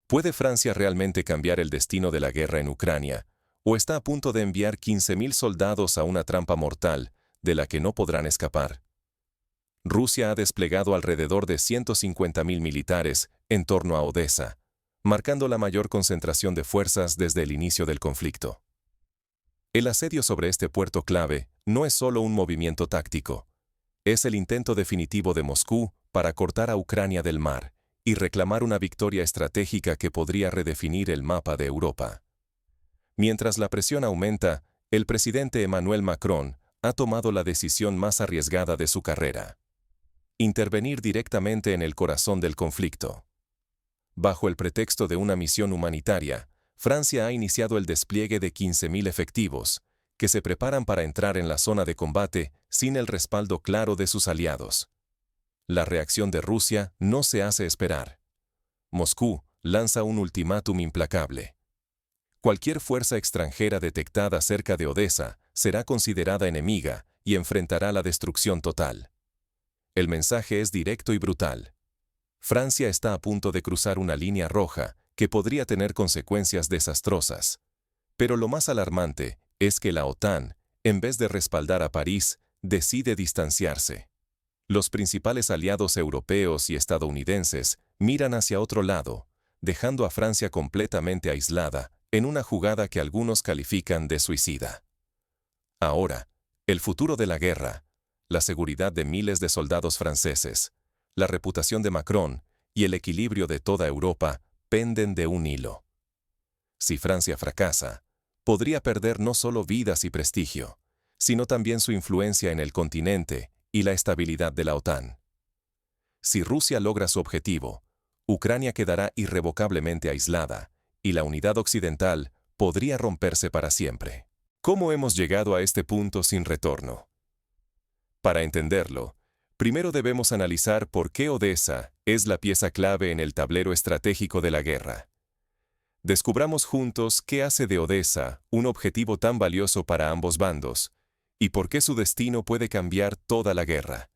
¿Puede Francia realmente cambiar el destino de la guerra en Ucrania? ¿O está a punto de enviar 15.000 soldados a una trampa mortal de la que no podrán escapar? Rusia ha desplegado alrededor de 150.000 militares en torno a Odesa, marcando la mayor concentración de fuerzas desde el inicio del conflicto. El asedio sobre este puerto clave no es solo un movimiento táctico, es el intento definitivo de Moscú para cortar a Ucrania del mar y reclamar una victoria estratégica que podría redefinir el mapa de Europa. Mientras la presión aumenta, el presidente Emmanuel Macron ha tomado la decisión más arriesgada de su carrera: intervenir directamente en el corazón del conflicto. Bajo el pretexto de una misión humanitaria, Francia ha iniciado el despliegue de 15.000 efectivos, que se preparan para entrar en la zona de combate sin el respaldo claro de sus aliados. La reacción de Rusia no se hace esperar. Moscú lanza un ultimátum implacable. Cualquier fuerza extranjera detectada cerca de Odesa será considerada enemiga y enfrentará la destrucción total. El mensaje es directo y brutal. Francia está a punto de cruzar una línea roja que podría tener consecuencias desastrosas. Pero lo más alarmante es que la OTAN, en vez de respaldar a París, decide distanciarse. Los principales aliados europeos y estadounidenses miran hacia otro lado, dejando a Francia completamente aislada en una jugada que algunos califican de suicida. Ahora, el futuro de la guerra, la seguridad de miles de soldados franceses, la reputación de Macron y el equilibrio de toda Europa penden de un hilo. Si Francia fracasa, podría perder no solo vidas y prestigio, sino también su influencia en el continente y la estabilidad de la OTAN. Si Rusia logra su objetivo, Ucrania quedará irrevocablemente aislada y la unidad occidental podría romperse para siempre. ¿Cómo hemos llegado a este punto sin retorno? Para entenderlo, primero debemos analizar por qué Odesa es la pieza clave en el tablero estratégico de la guerra. Descubramos juntos qué hace de Odesa un objetivo tan valioso para ambos bandos y por qué su destino puede cambiar toda la guerra.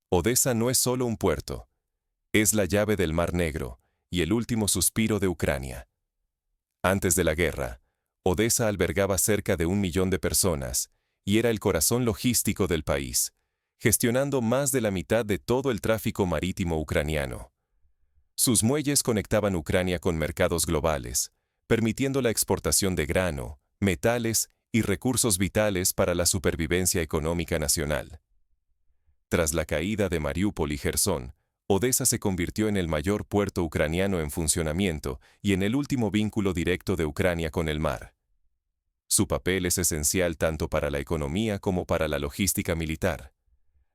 Odesa no es solo un puerto, es la llave del Mar Negro y el último suspiro de Ucrania. Antes de la guerra, Odesa albergaba cerca de 1 millón de personas y era el corazón logístico del país, gestionando más de la mitad de todo el tráfico marítimo ucraniano. Sus muelles conectaban Ucrania con mercados globales, permitiendo la exportación de grano, metales y recursos vitales para la supervivencia económica nacional. Tras la caída de Mariupol y Jersón, Odesa se convirtió en el mayor puerto ucraniano en funcionamiento y en el último vínculo directo de Ucrania con el mar. Su papel es esencial tanto para la economía como para la logística militar.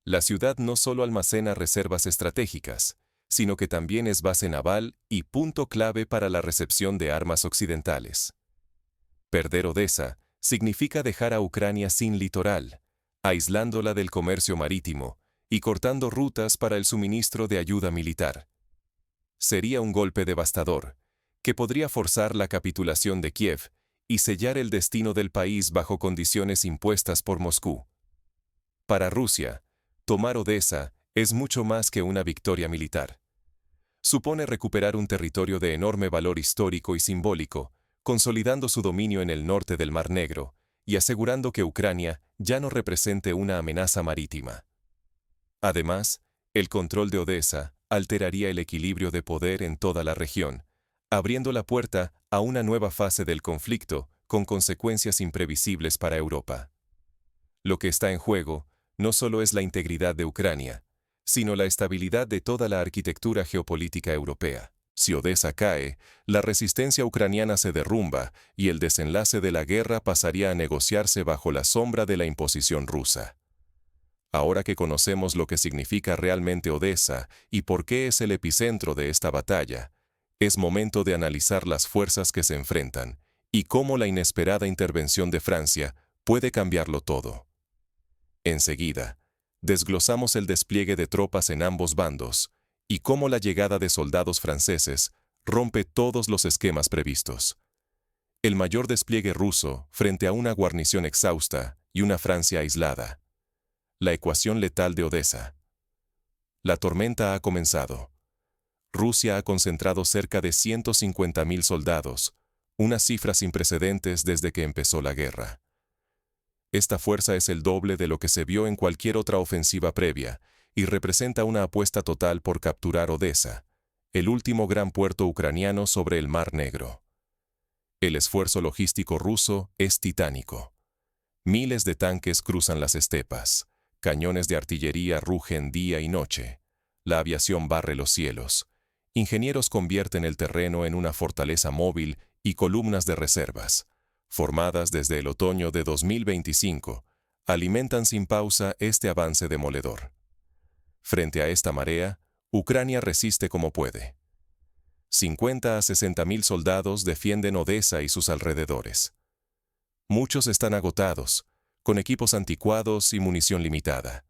La ciudad no solo almacena reservas estratégicas, sino que también es base naval y punto clave para la recepción de armas occidentales. Perder Odesa significa dejar a Ucrania sin litoral, aislándola del comercio marítimo y cortando rutas para el suministro de ayuda militar. Sería un golpe devastador, que podría forzar la capitulación de Kiev y sellar el destino del país bajo condiciones impuestas por Moscú. Para Rusia, tomar Odesa es mucho más que una victoria militar. Supone recuperar un territorio de enorme valor histórico y simbólico, consolidando su dominio en el norte del Mar Negro y asegurando que Ucrania ya no represente una amenaza marítima. Además, el control de Odesa alteraría el equilibrio de poder en toda la región, abriendo la puerta a una nueva fase del conflicto con consecuencias imprevisibles para Europa. Lo que está en juego no solo es la integridad de Ucrania, sino la estabilidad de toda la arquitectura geopolítica europea. Si Odesa cae, la resistencia ucraniana se derrumba y el desenlace de la guerra pasaría a negociarse bajo la sombra de la imposición rusa. Ahora que conocemos lo que significa realmente Odesa y por qué es el epicentro de esta batalla, es momento de analizar las fuerzas que se enfrentan y cómo la inesperada intervención de Francia puede cambiarlo todo. Enseguida, desglosamos el despliegue de tropas en ambos bandos y cómo la llegada de soldados franceses rompe todos los esquemas previstos. El mayor despliegue ruso frente a una guarnición exhausta y una Francia aislada. La ecuación letal de Odesa. La tormenta ha comenzado. Rusia ha concentrado cerca de 150.000 soldados, una cifra sin precedentes desde que empezó la guerra. Esta fuerza es el doble de lo que se vio en cualquier otra ofensiva previa y representa una apuesta total por capturar Odesa, el último gran puerto ucraniano sobre el Mar Negro. El esfuerzo logístico ruso es titánico. Miles de tanques cruzan las estepas, cañones de artillería rugen día y noche, la aviación barre los cielos, ingenieros convierten el terreno en una fortaleza móvil y columnas de reservas, formadas desde el otoño de 2025, alimentan sin pausa este avance demoledor. Frente a esta marea, Ucrania resiste como puede. 50 a 60.000 soldados defienden Odesa y sus alrededores. Muchos están agotados, con equipos anticuados y munición limitada.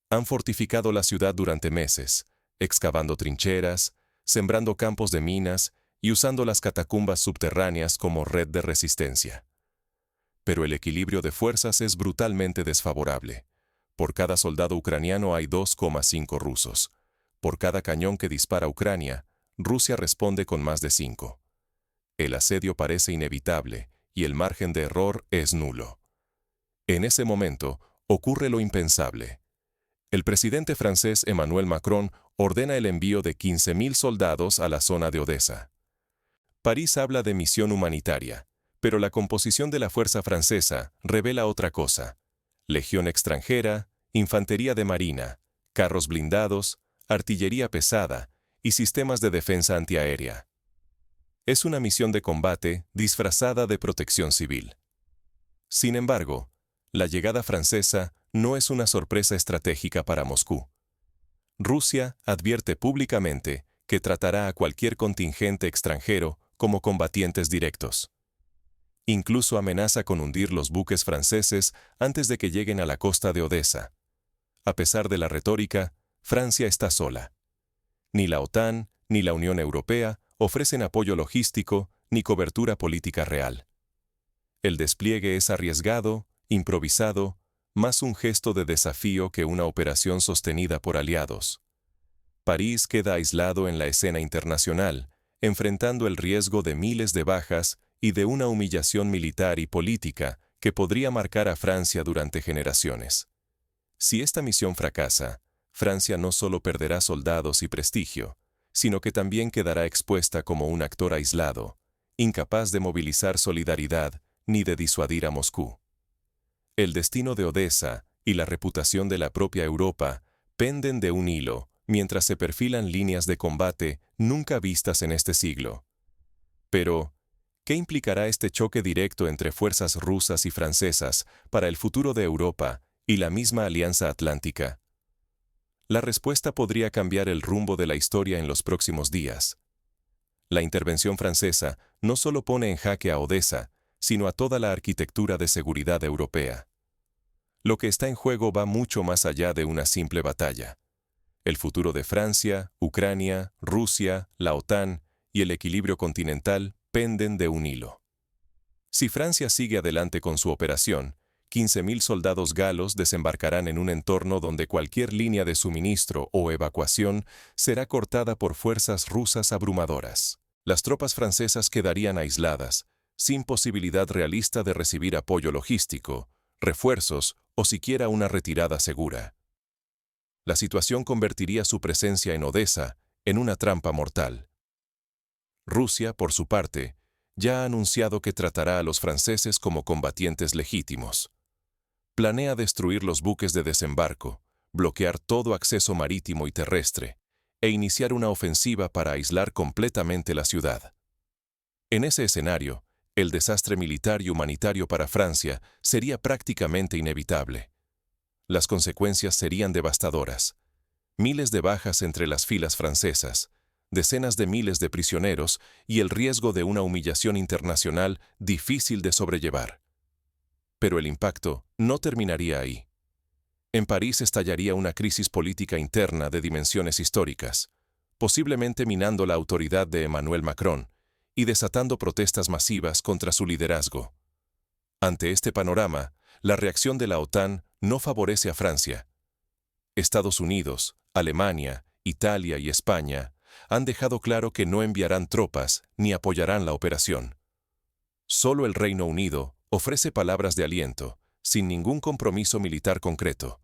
Han fortificado la ciudad durante meses, excavando trincheras, sembrando campos de minas y usando las catacumbas subterráneas como red de resistencia. Pero el equilibrio de fuerzas es brutalmente desfavorable. Por cada soldado ucraniano hay 2,5 rusos. Por cada cañón que dispara Ucrania, Rusia responde con más de 5. El asedio parece inevitable y el margen de error es nulo. En ese momento, ocurre lo impensable. El presidente francés Emmanuel Macron ordena el envío de 15.000 soldados a la zona de Odesa. París habla de misión humanitaria, pero la composición de la fuerza francesa revela otra cosa. Legión extranjera, infantería de marina, carros blindados, artillería pesada y sistemas de defensa antiaérea. Es una misión de combate disfrazada de protección civil. Sin embargo, la llegada francesa no es una sorpresa estratégica para Moscú. Rusia advierte públicamente que tratará a cualquier contingente extranjero como combatientes directos. Incluso amenaza con hundir los buques franceses antes de que lleguen a la costa de Odesa. A pesar de la retórica, Francia está sola. Ni la OTAN ni la Unión Europea ofrecen apoyo logístico ni cobertura política real. El despliegue es arriesgado, improvisado, más un gesto de desafío que una operación sostenida por aliados. París queda aislado en la escena internacional, enfrentando el riesgo de miles de bajas y de una humillación militar y política que podría marcar a Francia durante generaciones. Si esta misión fracasa, Francia no solo perderá soldados y prestigio, sino que también quedará expuesta como un actor aislado, incapaz de movilizar solidaridad ni de disuadir a Moscú. El destino de Odesa y la reputación de la propia Europa penden de un hilo mientras se perfilan líneas de combate nunca vistas en este siglo. Pero, ¿qué implicará este choque directo entre fuerzas rusas y francesas para el futuro de Europa y la misma Alianza Atlántica? La respuesta podría cambiar el rumbo de la historia en los próximos días. La intervención francesa no solo pone en jaque a Odesa, sino a toda la arquitectura de seguridad europea. Lo que está en juego va mucho más allá de una simple batalla. El futuro de Francia, Ucrania, Rusia, la OTAN y el equilibrio continental penden de un hilo. Si Francia sigue adelante con su operación, 15.000 soldados galos desembarcarán en un entorno donde cualquier línea de suministro o evacuación será cortada por fuerzas rusas abrumadoras. Las tropas francesas quedarían aisladas, sin posibilidad realista de recibir apoyo logístico, refuerzos o siquiera una retirada segura. La situación convertiría su presencia en Odesa en una trampa mortal. Rusia, por su parte, ya ha anunciado que tratará a los franceses como combatientes legítimos. Planea destruir los buques de desembarco, bloquear todo acceso marítimo y terrestre, e iniciar una ofensiva para aislar completamente la ciudad. En ese escenario, el desastre militar y humanitario para Francia sería prácticamente inevitable. Las consecuencias serían devastadoras. Miles de bajas entre las filas francesas, decenas de miles de prisioneros y el riesgo de una humillación internacional difícil de sobrellevar. Pero el impacto no terminaría ahí. En París estallaría una crisis política interna de dimensiones históricas, posiblemente minando la autoridad de Emmanuel Macron y desatando protestas masivas contra su liderazgo. Ante este panorama, la reacción de la OTAN no favorece a Francia. Estados Unidos, Alemania, Italia y España han dejado claro que no enviarán tropas ni apoyarán la operación. Solo el Reino Unido ofrece palabras de aliento, sin ningún compromiso militar concreto.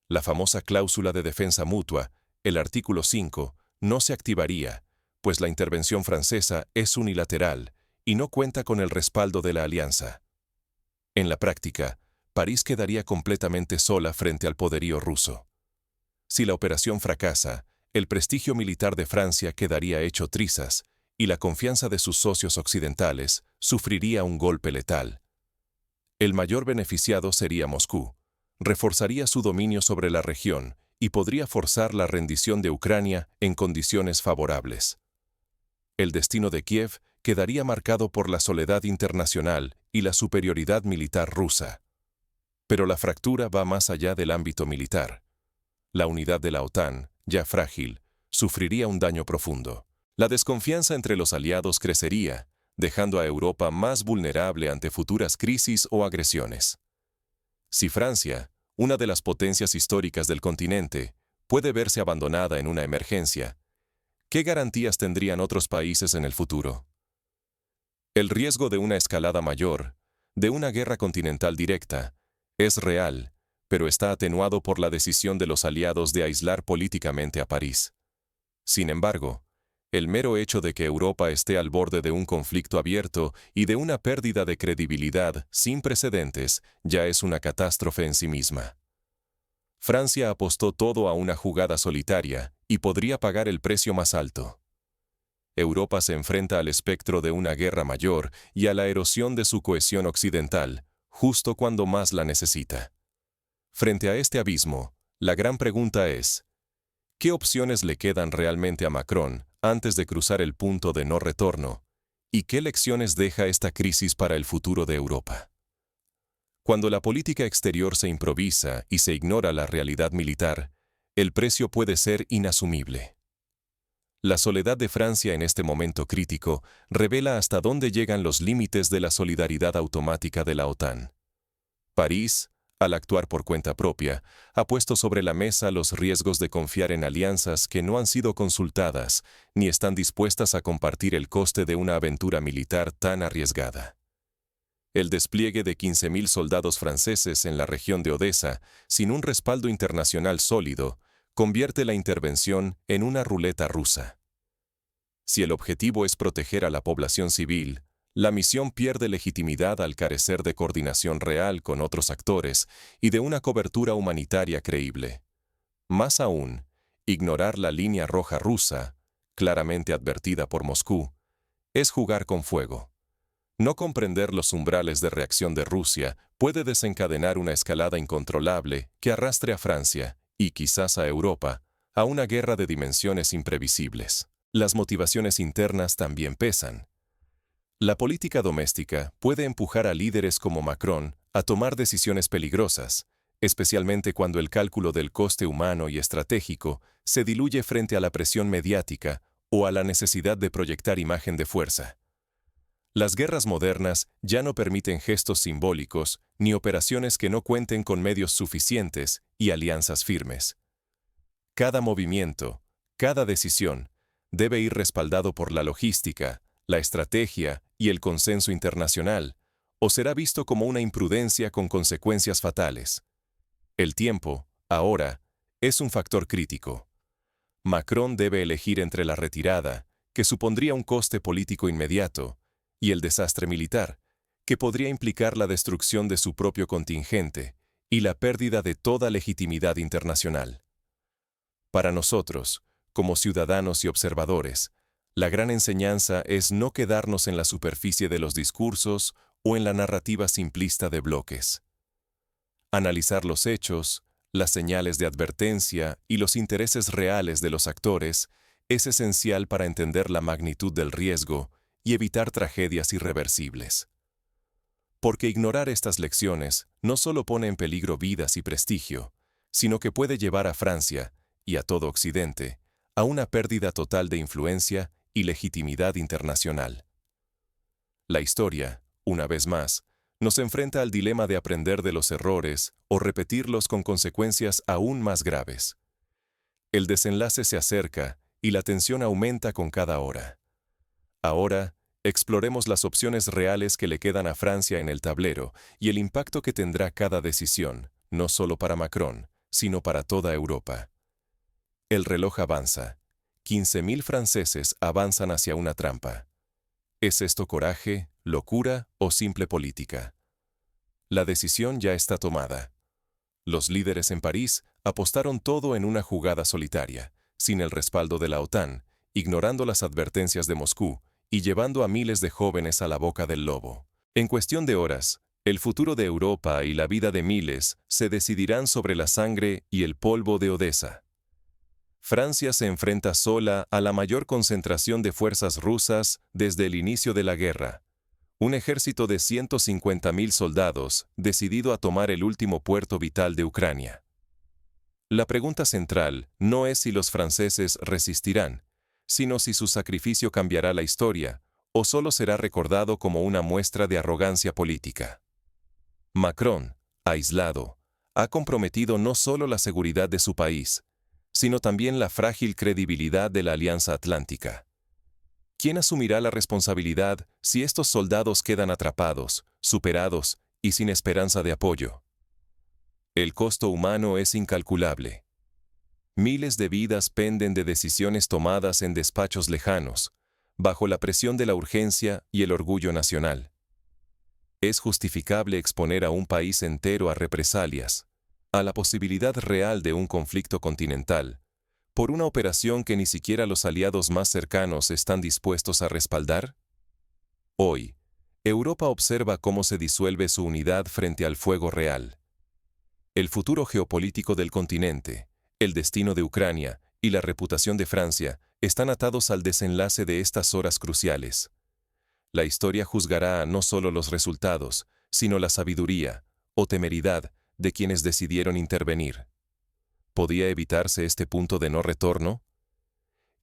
La famosa cláusula de defensa mutua, el artículo 5, no se activaría, pues la intervención francesa es unilateral y no cuenta con el respaldo de la alianza. En la práctica, París quedaría completamente sola frente al poderío ruso. Si la operación fracasa, el prestigio militar de Francia quedaría hecho trizas y la confianza de sus socios occidentales sufriría un golpe letal. El mayor beneficiado sería Moscú. Reforzaría su dominio sobre la región y podría forzar la rendición de Ucrania en condiciones favorables. El destino de Kiev quedaría marcado por la soledad internacional y la superioridad militar rusa. Pero la fractura va más allá del ámbito militar. La unidad de la OTAN, ya frágil, sufriría un daño profundo. La desconfianza entre los aliados crecería, dejando a Europa más vulnerable ante futuras crisis o agresiones. Si Francia, una de las potencias históricas del continente, puede verse abandonada en una emergencia, ¿qué garantías tendrían otros países en el futuro? El riesgo de una escalada mayor, de una guerra continental directa, es real, pero está atenuado por la decisión de los aliados de aislar políticamente a París. Sin embargo, el mero hecho de que Europa esté al borde de un conflicto abierto y de una pérdida de credibilidad sin precedentes ya es una catástrofe en sí misma. Francia apostó todo a una jugada solitaria y podría pagar el precio más alto. Europa se enfrenta al espectro de una guerra mayor y a la erosión de su cohesión occidental, justo cuando más la necesita. Frente a este abismo, la gran pregunta es, ¿qué opciones le quedan realmente a Macron antes de cruzar el punto de no retorno? ¿Y qué lecciones deja esta crisis para el futuro de Europa? Cuando la política exterior se improvisa y se ignora la realidad militar, el precio puede ser inasumible. La soledad de Francia en este momento crítico revela hasta dónde llegan los límites de la solidaridad automática de la OTAN. París, al actuar por cuenta propia, ha puesto sobre la mesa los riesgos de confiar en alianzas que no han sido consultadas ni están dispuestas a compartir el coste de una aventura militar tan arriesgada. El despliegue de 15.000 soldados franceses en la región de Odesa, sin un respaldo internacional sólido, convierte la intervención en una ruleta rusa. Si el objetivo es proteger a la población civil, la misión pierde legitimidad al carecer de coordinación real con otros actores y de una cobertura humanitaria creíble. Más aún, ignorar la línea roja rusa, claramente advertida por Moscú, es jugar con fuego. No comprender los umbrales de reacción de Rusia puede desencadenar una escalada incontrolable que arrastre a Francia, y quizás a Europa, a una guerra de dimensiones imprevisibles. Las motivaciones internas también pesan. La política doméstica puede empujar a líderes como Macron a tomar decisiones peligrosas, especialmente cuando el cálculo del coste humano y estratégico se diluye frente a la presión mediática o a la necesidad de proyectar imagen de fuerza. Las guerras modernas ya no permiten gestos simbólicos ni operaciones que no cuenten con medios suficientes y alianzas firmes. Cada movimiento, cada decisión, debe ir respaldado por la logística, la estrategia y el consenso internacional, o será visto como una imprudencia con consecuencias fatales. El tiempo, ahora, es un factor crítico. Macron debe elegir entre la retirada, que supondría un coste político inmediato, y el desastre militar, que podría implicar la destrucción de su propio contingente y la pérdida de toda legitimidad internacional. Para nosotros, como ciudadanos y observadores, la gran enseñanza es no quedarnos en la superficie de los discursos o en la narrativa simplista de bloques. Analizar los hechos, las señales de advertencia y los intereses reales de los actores es esencial para entender la magnitud del riesgo y evitar tragedias irreversibles. Porque ignorar estas lecciones no solo pone en peligro vidas y prestigio, sino que puede llevar a Francia, y a todo Occidente, a una pérdida total de influencia y legitimidad internacional. La historia, una vez más, nos enfrenta al dilema de aprender de los errores o repetirlos con consecuencias aún más graves. El desenlace se acerca y la tensión aumenta con cada hora. Ahora, exploremos las opciones reales que le quedan a Francia en el tablero y el impacto que tendrá cada decisión, no solo para Macron, sino para toda Europa. El reloj avanza. 15.000 franceses avanzan hacia una trampa. ¿Es esto coraje, locura o simple política? La decisión ya está tomada. Los líderes en París apostaron todo en una jugada solitaria, sin el respaldo de la OTAN, ignorando las advertencias de Moscú y llevando a miles de jóvenes a la boca del lobo. En cuestión de horas, el futuro de Europa y la vida de miles se decidirán sobre la sangre y el polvo de Odessa. Francia se enfrenta sola a la mayor concentración de fuerzas rusas desde el inicio de la guerra. Un ejército de 150.000 soldados decidido a tomar el último puerto vital de Ucrania. La pregunta central no es si los franceses resistirán, sino si su sacrificio cambiará la historia o solo será recordado como una muestra de arrogancia política. Macron, aislado, ha comprometido no solo la seguridad de su país, sino también la frágil credibilidad de la Alianza Atlántica. ¿Quién asumirá la responsabilidad si estos soldados quedan atrapados, superados y sin esperanza de apoyo? El costo humano es incalculable. Miles de vidas penden de decisiones tomadas en despachos lejanos, bajo la presión de la urgencia y el orgullo nacional. ¿Es justificable exponer a un país entero a represalias, a la posibilidad real de un conflicto continental, por una operación que ni siquiera los aliados más cercanos están dispuestos a respaldar? Hoy, Europa observa cómo se disuelve su unidad frente al fuego real. El futuro geopolítico del continente, el destino de Ucrania y la reputación de Francia están atados al desenlace de estas horas cruciales. La historia juzgará no solo los resultados, sino la sabiduría o temeridad de quienes decidieron intervenir. ¿Podía evitarse este punto de no retorno?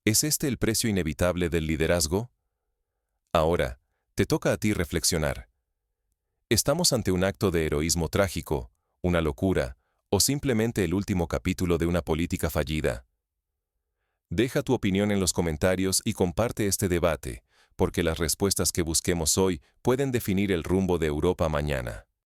¿Es este el precio inevitable del liderazgo? Ahora, te toca a ti reflexionar. ¿Estamos ante un acto de heroísmo trágico, una locura, o simplemente el último capítulo de una política fallida? Deja tu opinión en los comentarios y comparte este debate, porque las respuestas que busquemos hoy pueden definir el rumbo de Europa mañana.